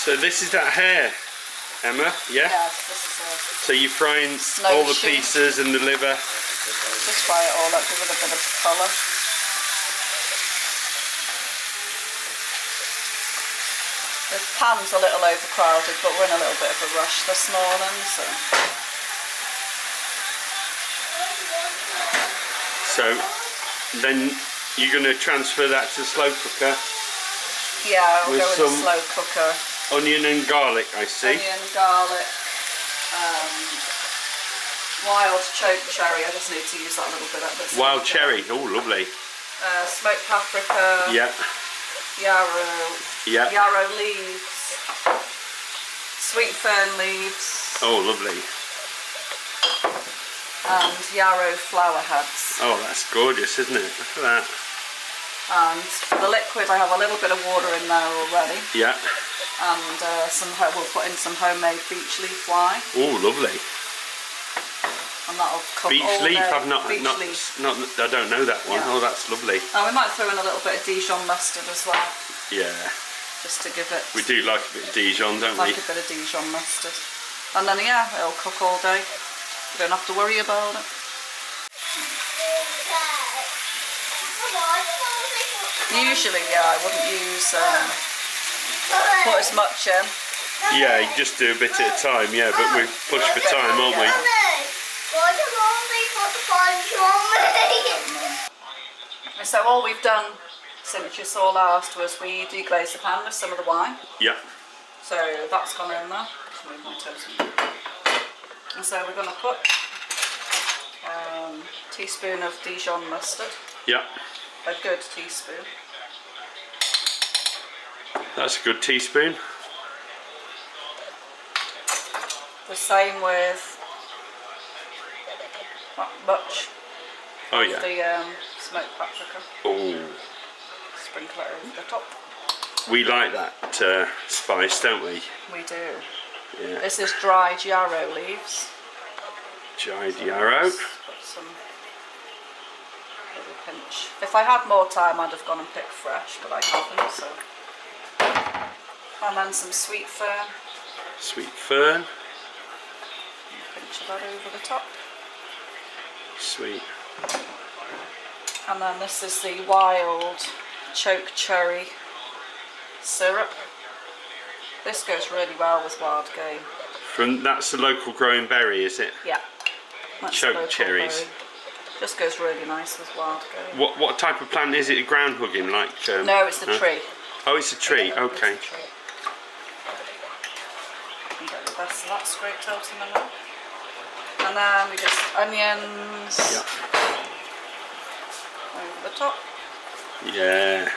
So this is that hare, Emma, yeah? Yes, this is it. So you're frying all the pieces and the liver? Just fry it all up, give it a bit of colour. The pan's a little overcrowded, but we're in a little bit of a rush this morning, so... So then you're going to transfer that to the slow cooker? Yeah, I'll go with the slow cooker. Onion and garlic, I see. Onion, garlic, wild choke cherry. I just need to use that a little bit. Wild cherry, oh lovely. Smoked paprika. Yeah. Yarrow. Yeah. Yarrow leaves. Sweet fern leaves. Oh, lovely. And yarrow flower heads. Oh, that's gorgeous, isn't it? Look at that. And for the liquid, I have a little bit of water in there already. Yeah. And we'll put in some homemade beech leaf wine. Oh, lovely. And that'll cook beech all leaf? day. I don't know that one. Yeah. Oh, that's lovely. And we might throw in a little bit of Dijon mustard as well. Yeah. Just to give it... We do like a bit of Dijon, don't we? Like a bit of Dijon mustard. And then, yeah, it'll cook all day. You don't have to worry about it. Usually, yeah, I wouldn't use put as much in. Yeah, you just do a bit at a time, yeah, but we push for time, aren't we? So all we've done since you saw last was we deglazed the pan with some of the wine. Yeah. So that's gone in there. And so we're going to put a teaspoon of Dijon mustard. Yeah. A good teaspoon. That's a good teaspoon. The same with not much. Oh yeah. The smoked paprika. Oh. Sprinkle it over the top. We like that spice, don't we? We do. Yeah. This is dried yarrow leaves. Dried yarrow. Put some little pinch. If I had more time, I'd have gone and picked fresh, but I haven't. So. And then some sweet fern. Sweet fern. Pinch of that over the top. Sweet. And then this is the wild choke cherry syrup. This goes really well with wild game. That's the local growing berry, is it? Yeah. Choke cherries. Berry. Just goes really nice with wild game. What type of plant is it? A ground hugging, like? No, it's the tree. Oh, it's a tree. Yeah, okay. It's a tree. You get the best of that scraped out in the middle. And then we just onions. Yeah. Over the top. Yeah.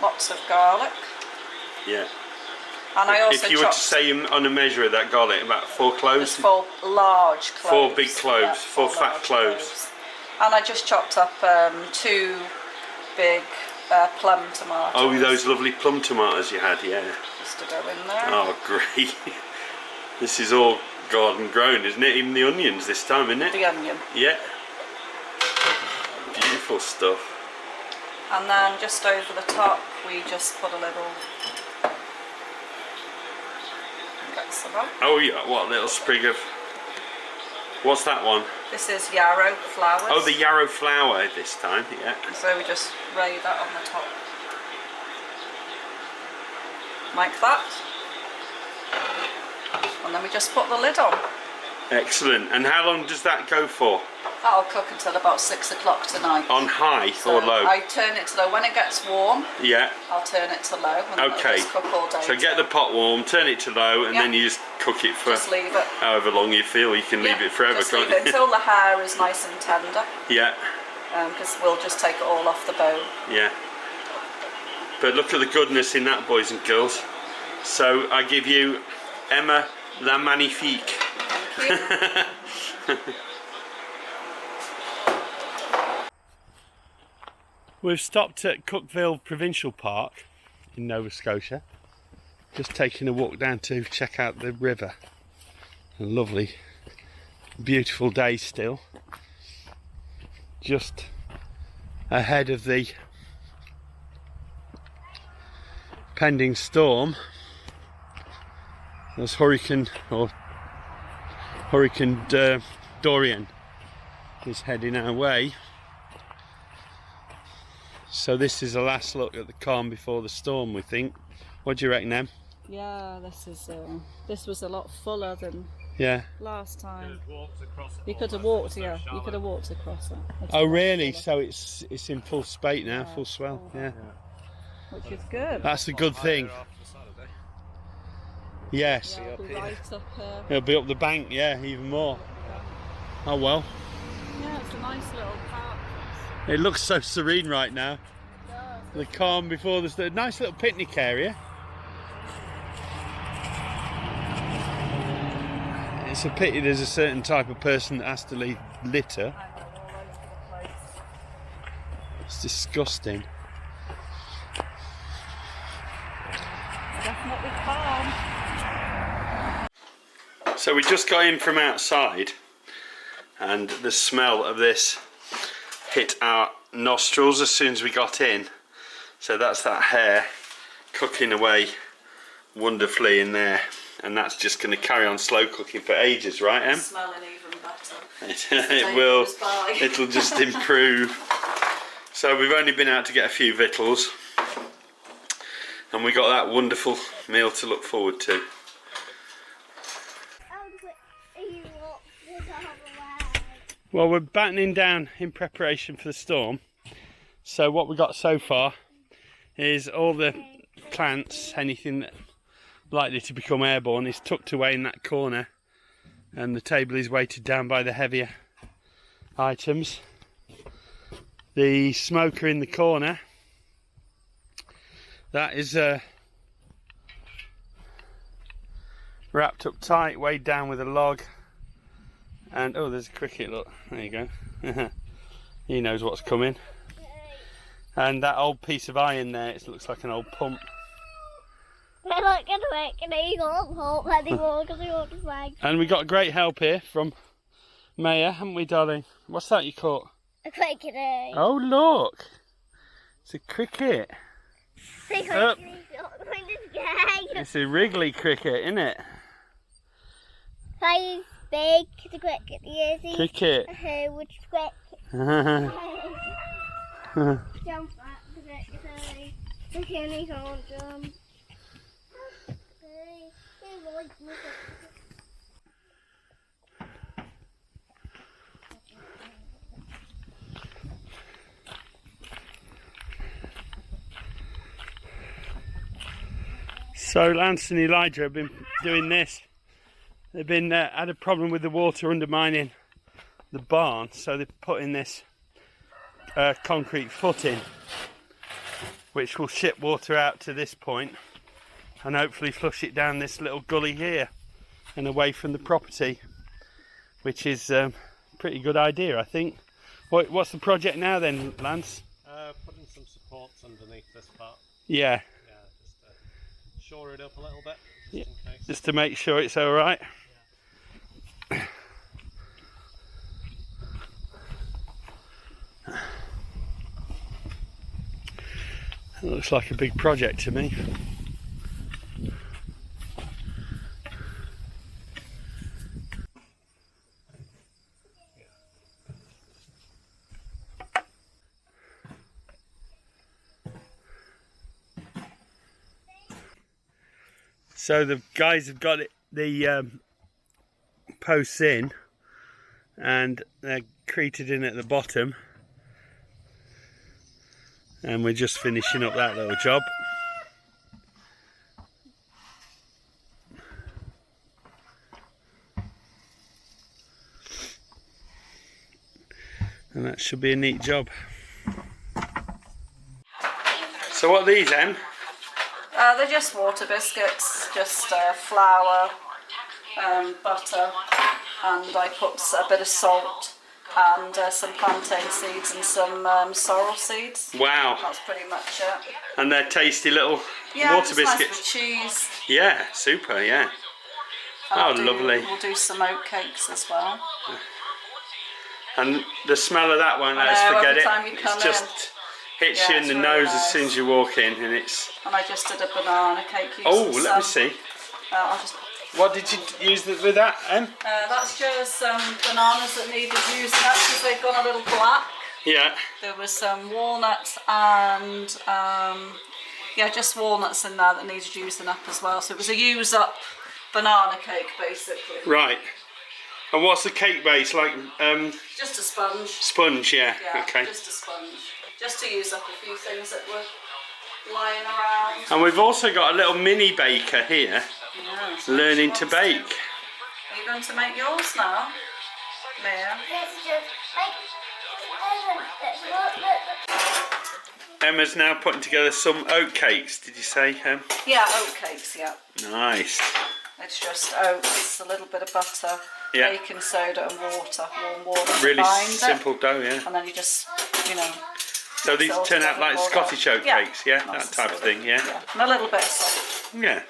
Lots of garlic. Yeah. And I also if you were to say on a measure of that garlic, about 4 cloves? 4 large cloves. 4 big cloves, yeah, 4 fat cloves. And I just chopped up 2 big plum tomatoes. Oh, those lovely plum tomatoes you had, yeah. Just to go in there. Oh, great. This is all garden grown, isn't it? Even the onions this time, isn't it? The onion. Yeah. Beautiful stuff. And then just over the top, we just put a little... Oh yeah, what a little sprig of... What's that one? This is yarrow flowers. Oh, the yarrow flower this time, yeah. So we just lay that on the top. Like that. And then we just put the lid on. Excellent. And how long does that go for? That'll cook until about 6 o'clock tonight. On high or low? I turn it to low. When it gets warm, yeah, I'll turn it to low. And okay. Just cook all day. So get the pot warm, turn it to low, and then you just cook it for just leave it. However long you feel. You can leave it forever, just can't leave you? it until the hair is nice and tender. Yeah. Because we'll just take it all off the bone. Yeah. But look at the goodness in that, boys and girls. So I give you Emma la Magnifique. Thank you. We've stopped at Cookville Provincial Park in Nova Scotia. Just taking a walk down to check out the river. A lovely, beautiful day still. Just ahead of the impending storm. There's Hurricane Dorian is heading our way. So this is the last look at the calm before the storm, we think. What do you reckon, Em? Yeah, this was a lot fuller than last time. You could have walked, you could have walked across it. Oh really? So it's in full spate now, full swell. Yeah. Which is good. That's a good thing. Yes. Yeah, it'll be right up here. It'll be up the bank, yeah, even more. Oh well. Yeah, it's a nice little park. It looks so serene right now. The calm before the nice little picnic area. It's a pity there's a certain type of person that has to leave litter. It's disgusting. Definitely calm. So we just got in from outside and the smell of this hit our nostrils as soon as we got in. So that's that hare cooking away wonderfully in there, and that's just going to carry on slow cooking for ages, right, Em? Smelling even better. It will. It'll just improve. So we've only been out to get a few victuals, and we got that wonderful meal to look forward to. Well, we're battening down in preparation for the storm. So what we got so far is all the plants, anything likely to become airborne, is tucked away in that corner, and the table is weighted down by the heavier items. The smoker in the corner, that is wrapped up tight, weighed down with a log. And oh, there's a cricket, look, there you go. He knows what's coming. And that old piece of iron there, it looks like an old pump. And we got great help here from Maya, haven't we, darling? What's that you caught? A cricket. Oh look, it's a cricket. Oh. It's a wriggly cricket, isn't it? Size big, the cricket. Yes, Cricket. Which cricket? Jump at the cricket. The candy can't jump. So Lance and Elijah have been doing this. They've been had a problem with the water undermining the barn, so they've put in this concrete footing, which will ship water out to this point and hopefully flush it down this little gully here and away from the property, which is a pretty good idea, I think. What's the project now then, Lance? Putting some supports underneath this part. Yeah. Just to shore it up a little bit, just in case. Just to make sure it's all right. Yeah. It looks like a big project to me. So the guys have got the posts in, and they're created in at the bottom, and we're just finishing up that little job. And that should be a neat job. So what are these, Em? They're just water biscuits, just flour, butter, and I put a bit of salt and some plantain seeds and some sorrel seeds. Wow. That's pretty much it. And they're tasty little Yeah, water just nice biscuits. with cheese. Yeah, super, yeah. And Lovely. We'll do some oatcakes as well. And the smell of that one, I let's know, forget every it. time you come hits you in it's the really nose nice. as soon as you walk in, and it's. And I just did a banana cake using Oh, let me some, see. I'll just, What did you use with that, Em? that's just some bananas that needed using up because they've gone a little black. Yeah. There was some walnuts and yeah, just walnuts in there that needed using up as well. So it was a use up banana cake basically. Right. And what's the cake base like? Just a sponge. Sponge, yeah. Yeah, Okay. just a sponge. Just to use up a few things that were lying around. And we've also got a little mini baker here, Yeah, so learning she to wants bake. Are you going to make yours now, Mia? Let's just look. Emma's now putting together some oatcakes. Did you say, Em? Yeah, oatcakes. Yeah. Nice. It's just oats, a little bit of butter, Yeah. baking soda and water, warm water. to Really bind simple it. dough, yeah. And then you just, you know. So these all turn out together like more Scottish dough. oatcakes, yeah? Nice That type of thing, yeah? And a little bit of salt. Yeah.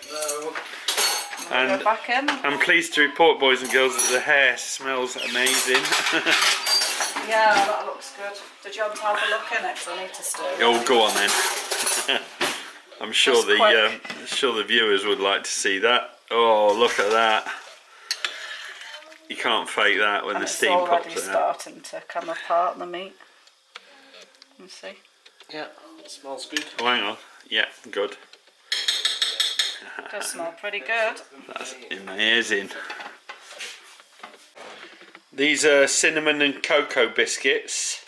And And go back in. I'm pleased to report, boys and girls, that the hare smells amazing. Yeah, that looks good. Did you want to have a look in it? Because I need to stir it. Oh, go on then. I'm sure Just the viewers would like to see that. Oh, look at that. You can't fake that when And the it's steam already pops out. starting to come apart, the meat. Let me see. Yeah, it smells good. Oh, hang on. Yeah, good. Does smell pretty good. That's amazing. These are cinnamon and cocoa biscuits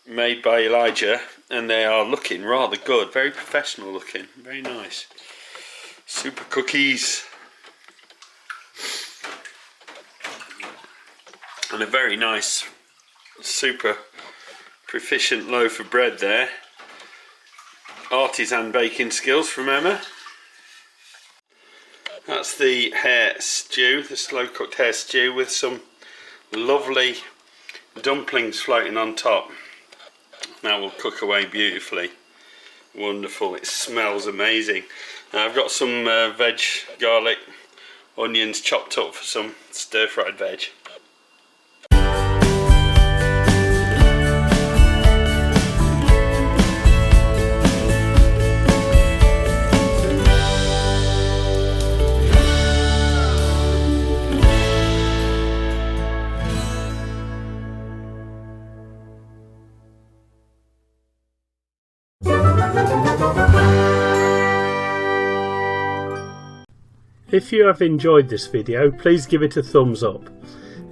made by Elijah, and they are looking rather good. Very professional looking. Very nice. Super cookies. And a very nice, super proficient loaf of bread there. Artisan baking skills from Emma. That's the hare stew, the slow cooked hare stew with some lovely dumplings floating on top. That will cook away beautifully. Wonderful, it smells amazing. Now I've got some veg, garlic, onions chopped up for some stir fried veg. If you have enjoyed this video, please give it a thumbs up.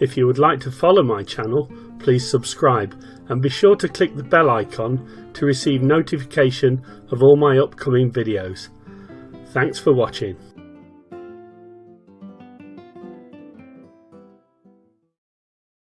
If you would like to follow my channel, please subscribe and be sure to click the bell icon to receive notification of all my upcoming videos. Thanks for watching.